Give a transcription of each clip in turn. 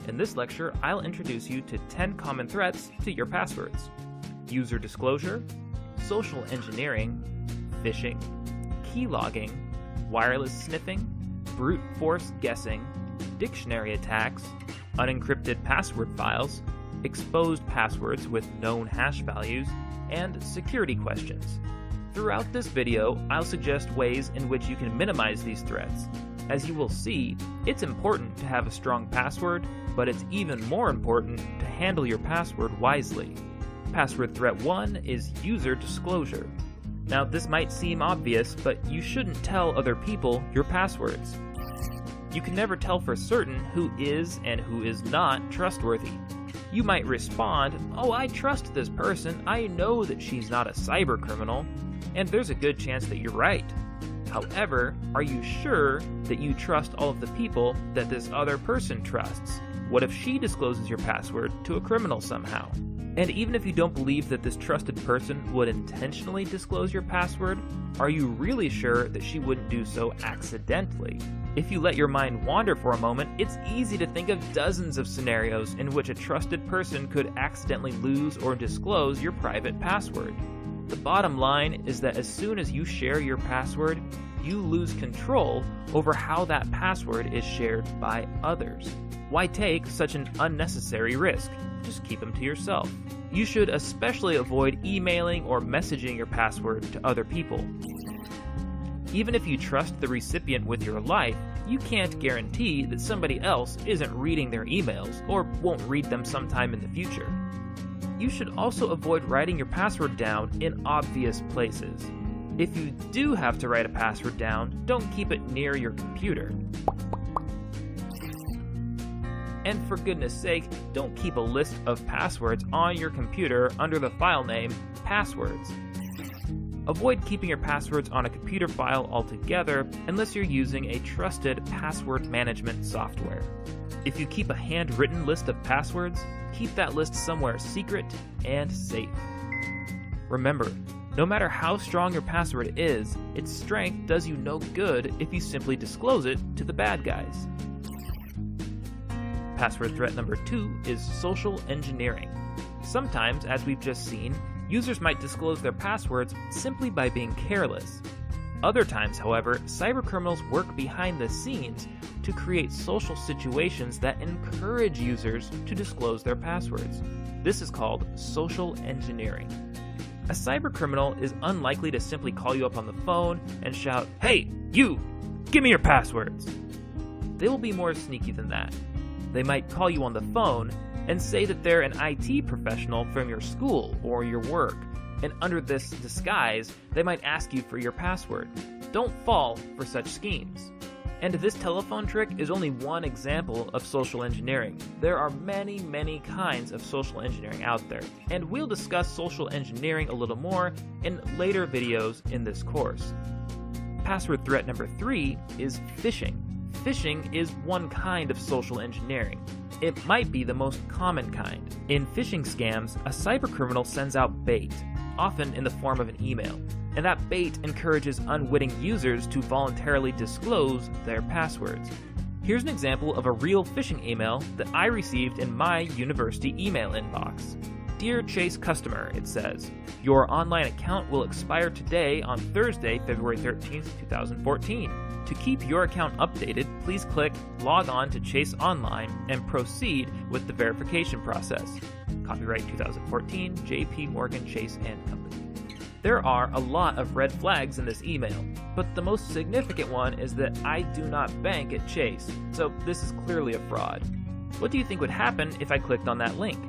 In this lecture, I'll introduce you to 10 common threats to your passwords: user disclosure, social engineering, phishing, keylogging, wireless sniffing, brute force guessing, dictionary attacks, unencrypted password files, exposed passwords with known hash values, and security questions. Throughout this video, I'll suggest ways in which you can minimize these threats. As you will see, it's important to have a strong password, but it's even more important to handle your password wisely. Password threat 1 is user disclosure. Now, this might seem obvious, but you shouldn't tell other people your passwords. You can never tell for certain who is and who is not trustworthy. You might respond, "Oh, I trust this person. I know that she's not a cyber criminal," and there's a good chance that you're right. However, are you sure that you trust all of the people that this other person trusts? What if she discloses your password to a criminal somehow? And even if you don't believe that this trusted person would intentionally disclose your password, are you really sure that she wouldn't do so accidentally? If you let your mind wander for a moment, it's easy to think of dozens of scenarios in which a trusted person could accidentally lose or disclose your private password. The bottom line is that as soon as you share your password, you lose control over how that password is shared by others. Why take such an unnecessary risk? Just keep them to yourself. You should especially avoid emailing or messaging your password to other people. Even if you trust the recipient with your life, you can't guarantee that somebody else isn't reading their emails or won't read them sometime in the future. You should also avoid writing your password down in obvious places. If you do have to write a password down, don't keep it near your computer. And for goodness sake, don't keep a list of passwords on your computer under the file name passwords. Avoid keeping your passwords on a computer file altogether unless you're using a trusted password management software. If you keep a handwritten list of passwords, keep that list somewhere secret and safe. Remember, no matter how strong your password is, its strength does you no good if you simply disclose it to the bad guys. Password threat number 2 is social engineering. Sometimes, as we've just seen, users might disclose their passwords simply by being careless. Other times, however, cybercriminals work behind the scenes to create social situations that encourage users to disclose their passwords. This is called social engineering. A cybercriminal is unlikely to simply call you up on the phone and shout, "Hey, you! Give me your passwords!" They will be more sneaky than that. They might call you on the phone and say that they're an IT professional from your school or your work, and under this disguise, they might ask you for your password. Don't fall for such schemes. And this telephone trick is only one example of social engineering. There are many, many kinds of social engineering out there, and we'll discuss social engineering a little more in later videos in this course. Password threat number 3 is phishing. Phishing is one kind of social engineering. It might be the most common kind. In phishing scams, a cybercriminal sends out bait, often in the form of an email, and that bait encourages unwitting users to voluntarily disclose their passwords. Here's an example of a real phishing email that I received in my university email inbox. "Dear Chase customer," it says, "your online account will expire today on Thursday, February 13th, 2014. To keep your account updated, please click Log on to Chase Online and proceed with the verification process. Copyright 2014, J.P. Morgan Chase & Company." There are a lot of red flags in this email, but the most significant one is that I do not bank at Chase, so this is clearly a fraud. What do you think would happen if I clicked on that link?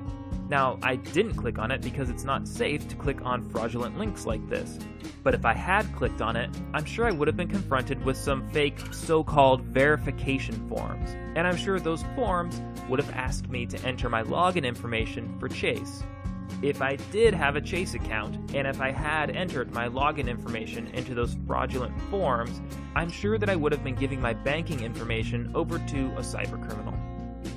Now, I didn't click on it because it's not safe to click on fraudulent links like this. But if I had clicked on it, I'm sure I would have been confronted with some fake so-called verification forms. And I'm sure those forms would have asked me to enter my login information for Chase. If I did have a Chase account, and if I had entered my login information into those fraudulent forms, I'm sure that I would have been giving my banking information over to a cybercriminal.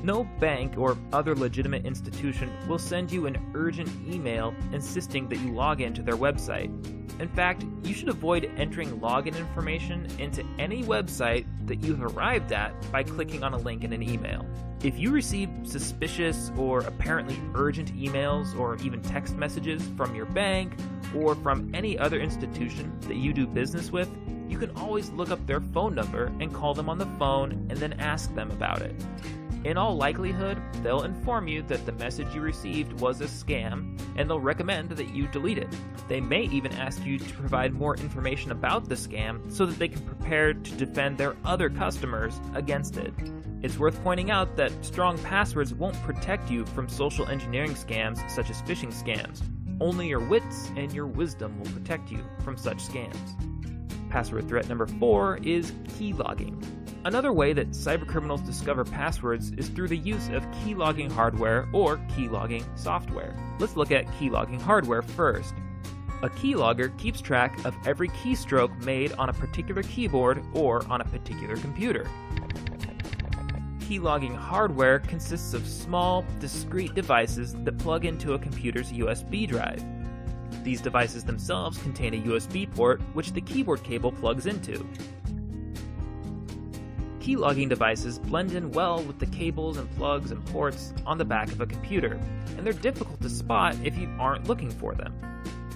No bank or other legitimate institution will send you an urgent email insisting that you log into their website. In fact, you should avoid entering login information into any website that you've arrived at by clicking on a link in an email. If you receive suspicious or apparently urgent emails or even text messages from your bank or from any other institution that you do business with, you can always look up their phone number and call them on the phone and then ask them about it. In all likelihood, they'll inform you that the message you received was a scam, and they'll recommend that you delete it. They may even ask you to provide more information about the scam so that they can prepare to defend their other customers against it. It's worth pointing out that strong passwords won't protect you from social engineering scams such as phishing scams. Only your wits and your wisdom will protect you from such scams. Password threat number 4 is keylogging. Another way that cybercriminals discover passwords is through the use of keylogging hardware or keylogging software. Let's look at keylogging hardware first. A keylogger keeps track of every keystroke made on a particular keyboard or on a particular computer. Keylogging hardware consists of small, discrete devices that plug into a computer's USB drive. These devices themselves contain a USB port which the keyboard cable plugs into. Keylogging devices blend in well with the cables and plugs and ports on the back of a computer, and they're difficult to spot if you aren't looking for them.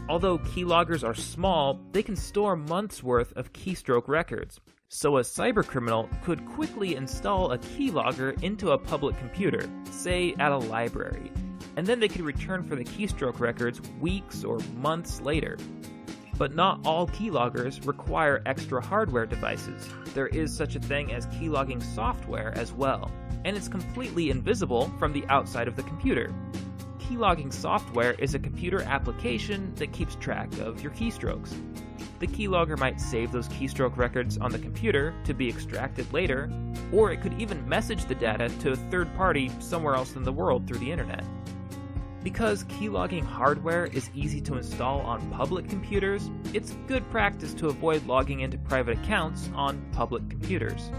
Although keyloggers are small, they can store months' worth of keystroke records, so a cybercriminal could quickly install a keylogger into a public computer, say at a library, and then they could return for the keystroke records weeks or months later. But not all keyloggers require extra hardware devices. There is such a thing as keylogging software as well, and it's completely invisible from the outside of the computer. Keylogging software is a computer application that keeps track of your keystrokes. The keylogger might save those keystroke records on the computer to be extracted later, or it could even message the data to a third party somewhere else in the world through the internet. Because keylogging hardware is easy to install on public computers, it's good practice to avoid logging into private accounts on public computers.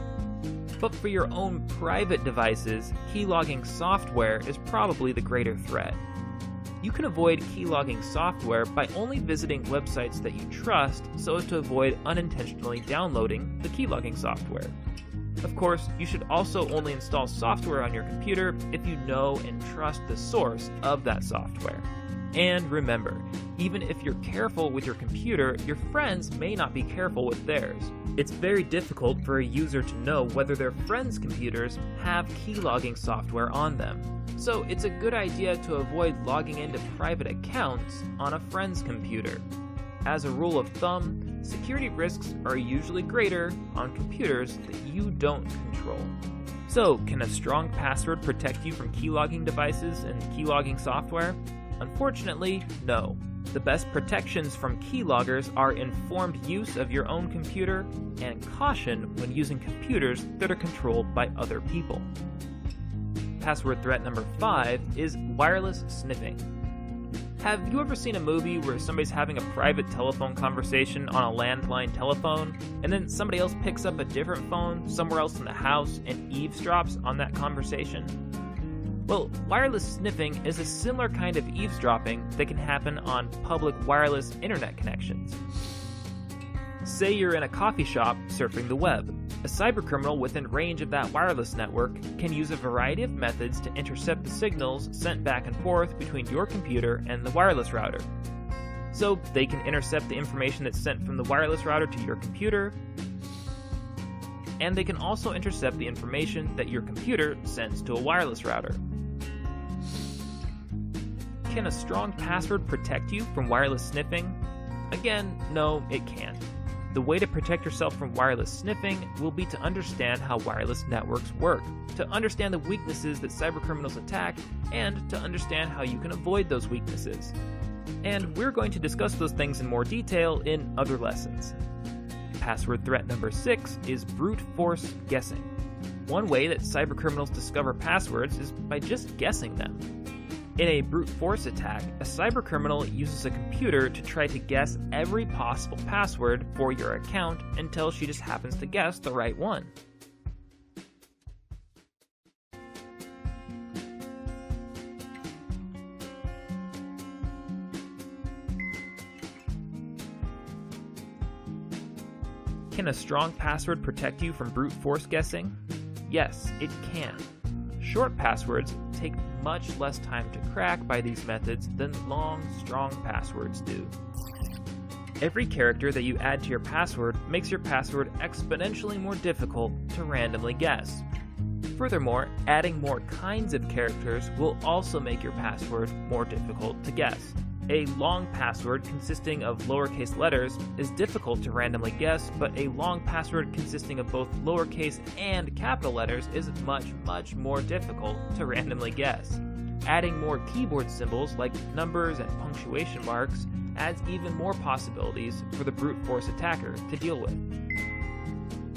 But for your own private devices, keylogging software is probably the greater threat. You can avoid keylogging software by only visiting websites that you trust so as to avoid unintentionally downloading the keylogging software. Of course, you should also only install software on your computer if you know and trust the source of that software. And remember, even if you're careful with your computer, your friends may not be careful with theirs. It's very difficult for a user to know whether their friends' computers have keylogging software on them. So it's a good idea to avoid logging into private accounts on a friend's computer. As a rule of thumb, security risks are usually greater on computers that you don't control. So, can a strong password protect you from keylogging devices and keylogging software? Unfortunately, no. The best protections from keyloggers are informed use of your own computer and caution when using computers that are controlled by other people. Password threat number 5 is wireless sniffing. Have you ever seen a movie where somebody's having a private telephone conversation on a landline telephone, and then somebody else picks up a different phone somewhere else in the house and eavesdrops on that conversation? Well, wireless sniffing is a similar kind of eavesdropping that can happen on public wireless internet connections. Say you're in a coffee shop surfing the web. A cybercriminal within range of that wireless network can use a variety of methods to intercept the signals sent back and forth between your computer and the wireless router. So they can intercept the information that's sent from the wireless router to your computer, and they can also intercept the information that your computer sends to a wireless router. Can a strong password protect you from wireless sniffing? Again, no, it can't. The way to protect yourself from wireless sniffing will be to understand how wireless networks work, to understand the weaknesses that cybercriminals attack, and to understand how you can avoid those weaknesses. And we're going to discuss those things in more detail in other lessons. Password threat number 6 is brute force guessing. One way that cybercriminals discover passwords is by just guessing them. In a brute force attack, a cybercriminal uses a computer to try to guess every possible password for your account until she just happens to guess the right one. Can a strong password protect you from brute force guessing? Yes, it can. Short passwords take much less time to crack by these methods than long, strong passwords do. Every character that you add to your password makes your password exponentially more difficult to randomly guess. Furthermore, adding more kinds of characters will also make your password more difficult to guess. A long password consisting of lowercase letters is difficult to randomly guess, but a long password consisting of both lowercase and capital letters is much, much more difficult to randomly guess. Adding more keyboard symbols like numbers and punctuation marks adds even more possibilities for the brute force attacker to deal with.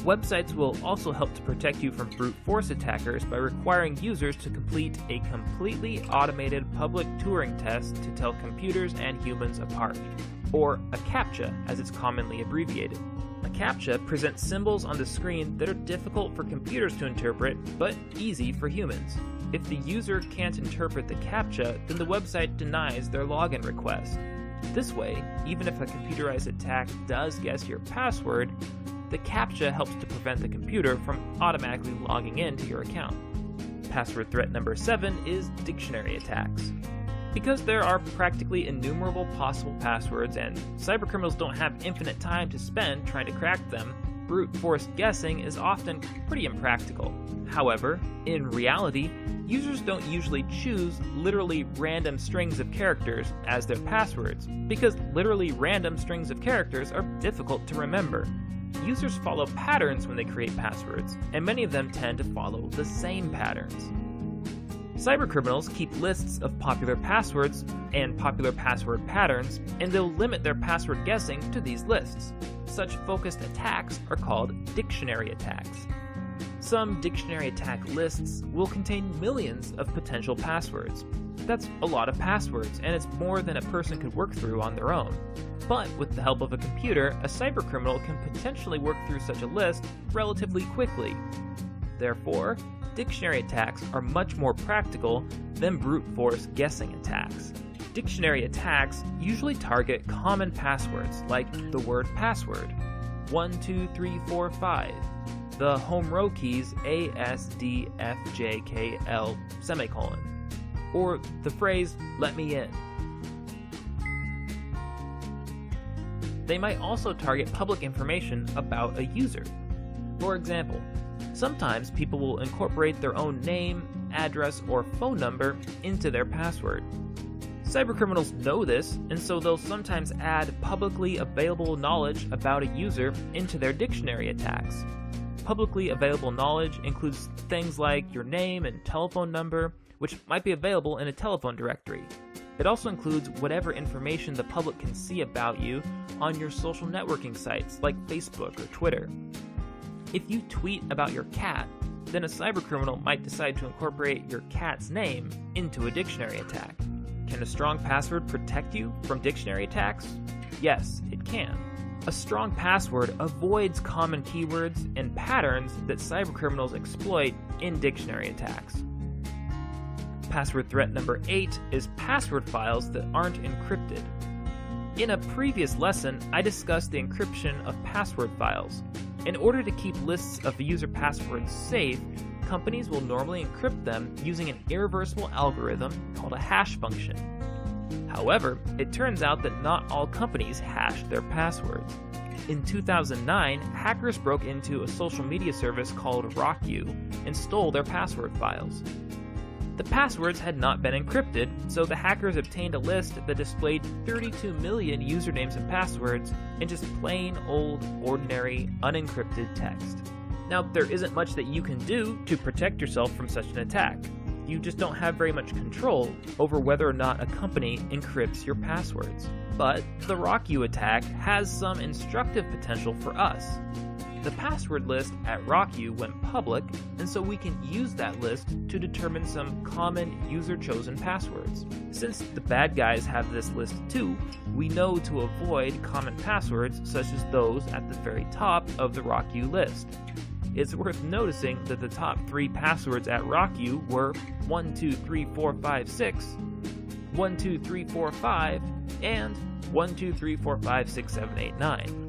Websites will also help to protect you from brute force attackers by requiring users to complete a completely automated public Turing test to tell computers and humans apart, or a CAPTCHA as it's commonly abbreviated. A CAPTCHA presents symbols on the screen that are difficult for computers to interpret, but easy for humans. If the user can't interpret the CAPTCHA, then the website denies their login request. This way, even if a computerized attack does guess your password, the CAPTCHA helps to prevent the computer from automatically logging into your account. Password threat number 7 is dictionary attacks. Because there are practically innumerable possible passwords and cybercriminals don't have infinite time to spend trying to crack them, brute force guessing is often pretty impractical. However, in reality, users don't usually choose literally random strings of characters as their passwords, because literally random strings of characters are difficult to remember. Users follow patterns when they create passwords, and many of them tend to follow the same patterns. Cybercriminals keep lists of popular passwords and popular password patterns, and they'll limit their password guessing to these lists. Such focused attacks are called dictionary attacks. Some dictionary attack lists will contain millions of potential passwords. That's a lot of passwords, and it's more than a person could work through on their own. But with the help of a computer, a cybercriminal can potentially work through such a list relatively quickly. Therefore, dictionary attacks are much more practical than brute force guessing attacks. Dictionary attacks usually target common passwords like the word password, 12345, the home row keys ASDFJKL semicolon, or the phrase let me in. They might also target public information about a user. For example, sometimes people will incorporate their own name, address, or phone number into their password. Cybercriminals know this, and so they'll sometimes add publicly available knowledge about a user into their dictionary attacks. Publicly available knowledge includes things like your name and telephone number, which might be available in a telephone directory. It also includes whatever information the public can see about you on your social networking sites like Facebook or Twitter. If you tweet about your cat, then a cybercriminal might decide to incorporate your cat's name into a dictionary attack. Can a strong password protect you from dictionary attacks? Yes, it can. A strong password avoids common keywords and patterns that cybercriminals exploit in dictionary attacks. Password threat number 8 is password files that aren't encrypted. In a previous lesson, I discussed the encryption of password files. In order to keep lists of user passwords safe, companies will normally encrypt them using an irreversible algorithm called a hash function. However, it turns out that not all companies hash their passwords. In 2009, hackers broke into a social media service called RockYou and stole their password files. The passwords had not been encrypted, so the hackers obtained a list that displayed 32 million usernames and passwords in just plain old, ordinary, unencrypted text. Now, there isn't much that you can do to protect yourself from such an attack. You just don't have very much control over whether or not a company encrypts your passwords. But the RockYou attack has some instructive potential for us. The password list at RockYou went public, and so we can use that list to determine some common user-chosen passwords. Since the bad guys have this list too, we know to avoid common passwords such as those at the very top of the RockYou list. It's worth noticing that the top 3 passwords at RockYou were 123456, 12345, and 123456789.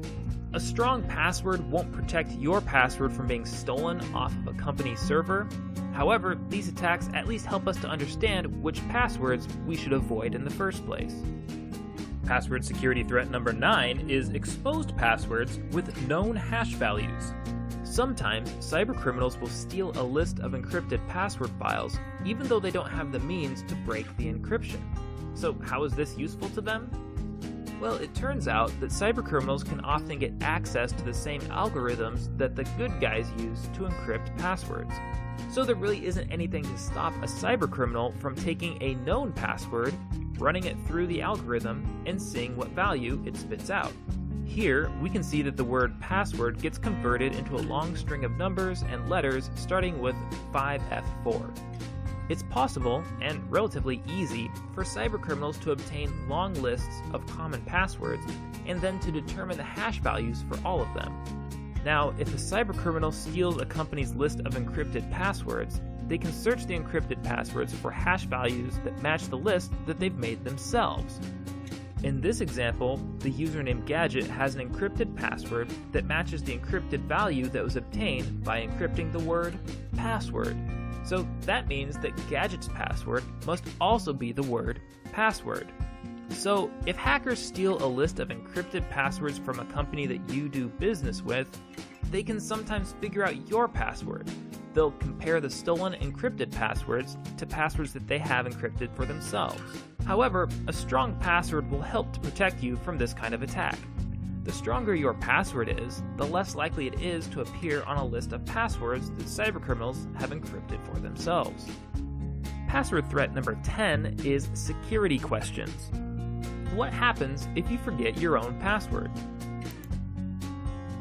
A strong password won't protect your password from being stolen off of a company server. However, these attacks at least help us to understand which passwords we should avoid in the first place. Password security threat number 9 is exposed passwords with known hash values. Sometimes, cybercriminals will steal a list of encrypted password files even though they don't have the means to break the encryption. So how is this useful to them? Well, it turns out that cybercriminals can often get access to the same algorithms that the good guys use to encrypt passwords. So there really isn't anything to stop a cybercriminal from taking a known password, running it through the algorithm, and seeing what value it spits out. Here, we can see that the word password gets converted into a long string of numbers and letters starting with 5F4. It's possible, and relatively easy, for cybercriminals to obtain long lists of common passwords and then to determine the hash values for all of them. Now, if a cybercriminal steals a company's list of encrypted passwords, they can search the encrypted passwords for hash values that match the list that they've made themselves. In this example, the username Gadget has an encrypted password that matches the encrypted value that was obtained by encrypting the word password. So that means that Gadget's password must also be the word password. So if hackers steal a list of encrypted passwords from a company that you do business with, they can sometimes figure out your password. They'll compare the stolen encrypted passwords to passwords that they have encrypted for themselves. However, a strong password will help to protect you from this kind of attack. The stronger your password is, the less likely it is to appear on a list of passwords that cybercriminals have encrypted for themselves. Password threat number 10 is security questions. What happens if you forget your own password?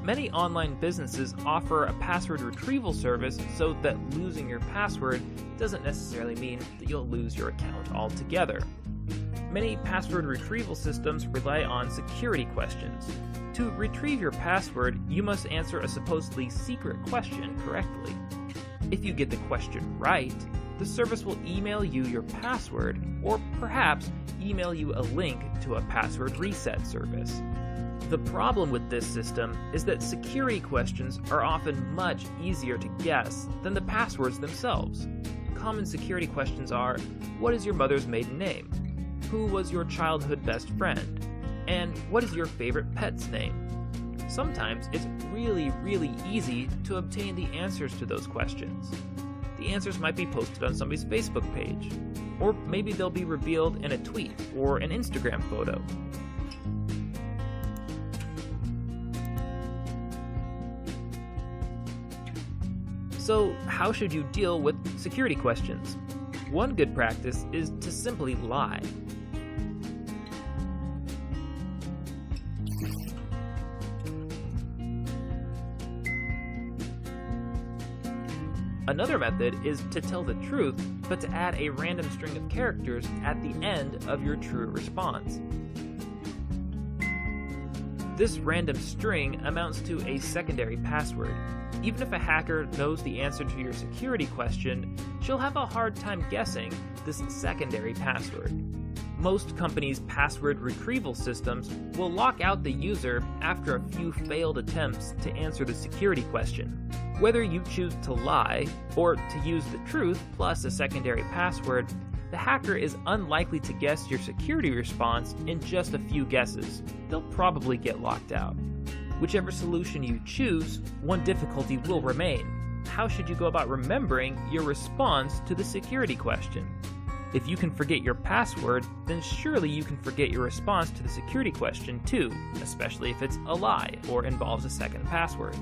Many online businesses offer a password retrieval service so that losing your password doesn't necessarily mean that you'll lose your account altogether. Many password retrieval systems rely on security questions. To retrieve your password, you must answer a supposedly secret question correctly. If you get the question right, the service will email you your password, or perhaps email you a link to a password reset service. The problem with this system is that security questions are often much easier to guess than the passwords themselves. Common security questions are, what is your mother's maiden name? Who was your childhood best friend? And what is your favorite pet's name? Sometimes it's really easy to obtain the answers to those questions. The answers might be posted on somebody's Facebook page, or maybe they'll be revealed in a tweet or an Instagram photo. So, how should you deal with security questions? One good practice is to simply lie. Another method is to tell the truth, but to add a random string of characters at the end of your true response. This random string amounts to a secondary password. Even if a hacker knows the answer to your security question, she'll have a hard time guessing this secondary password. Most companies' password retrieval systems will lock out the user after a few failed attempts to answer the security question. Whether you choose to lie or to use the truth plus a secondary password, the hacker is unlikely to guess your security response in just a few guesses. They'll probably get locked out. Whichever solution you choose, one difficulty will remain. How should you go about remembering your response to the security question? If you can forget your password, then surely you can forget your response to the security question too, especially if it's a lie or involves a second password.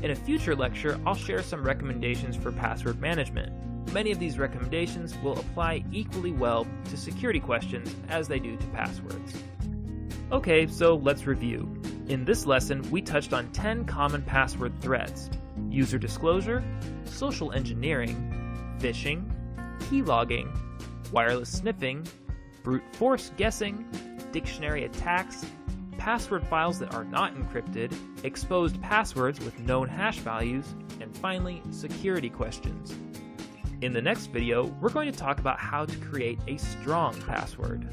In a future lecture, I'll share some recommendations for password management. Many of these recommendations will apply equally well to security questions as they do to passwords. Okay, so let's review. In this lesson, we touched on 10 common password threats: user disclosure, social engineering, phishing, keylogging, wireless sniffing, brute force guessing, dictionary attacks, password files that are not encrypted, exposed passwords with known hash values, and finally, security questions. In the next video, we're going to talk about how to create a strong password.